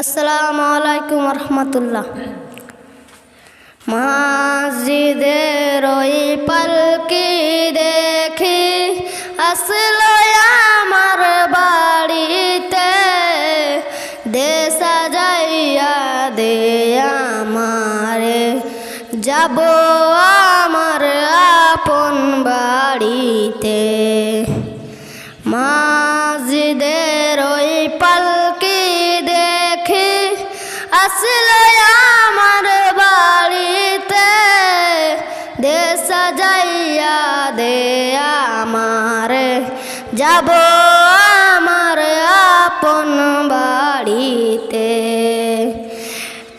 আসসালামু আলাইকুম রহমতুল্লাহ। মসজিদের ওই পালকি দেখি আসলো আমার বাড়িতে, দে সাজাইয়া দে আমারে, যাব আমার আপন বাড়িতে। মসজিদের ওই পালকি দেখি আসলো আমার বাড়িতে, দে সাজাইয়া দে আমারে, যাব আমার আপন বাড়িতে।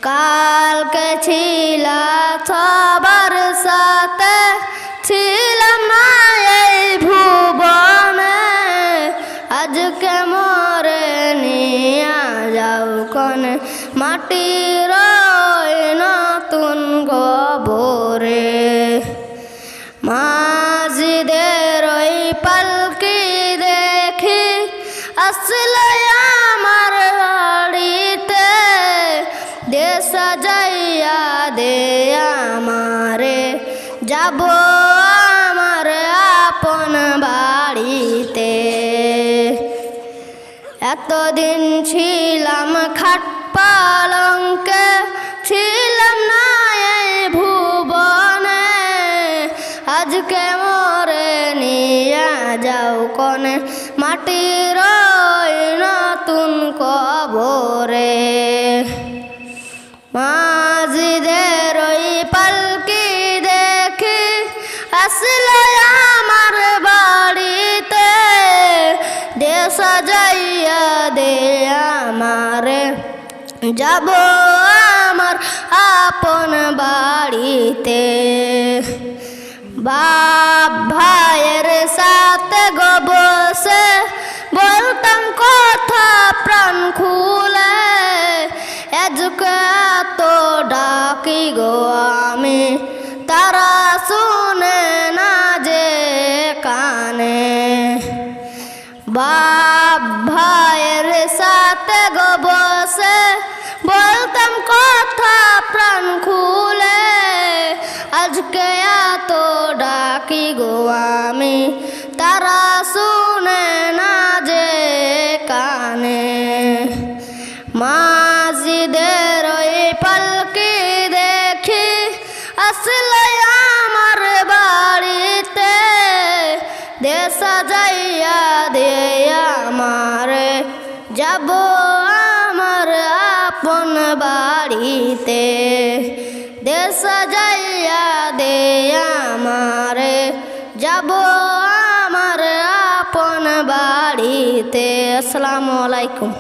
কালকে ছিলা সবার সাথে, ছিলাম না এই ভুবনে, আজকে মরে নিয়া যাও কনে, মাটির নতুন কবরে। মসজিদের ওই পালকি দেখি আসলো আমার বাড়িতে, দে সাজাইয়া দে আমারে, যাব আমার আপন বাড়িতে। এতদিন ছিলাম খাট পালঙ্কে, ছিলাম না এই ভুবনে, আজকে মরে নিয়া যাও কনে, মাটির নতুন কবরে। মসজিদের ওই পালকি দেখি আসলো আমার বাড়িতে, দে সাজাইয়া দে আমারে, যাব আমার আপন বাড়িতে। বাপ ভাইয়ের সাথে গো বসে বলতাম কথা প্রাণ খুলে, আজকে তো ডাকি গো আমি, তারা শুনে না যে কানে। বাপ ভাইয়ের সাথে গো বসে বলতাম কথা প্রাণ খুলে, আজকে তো ডাকি গো আমি, তারা শুনে না যে কানে। মসজিদের ওই পালকি দেখি আসলো আমার বাড়িতে, দে সাজাইয়া দে আমারে, যাব আমার আপন বাড়িতে। দে সাজাইয়া দে আমারে, যাব আমার আপন বাড়িতে। আসসালামু আলাইকুম।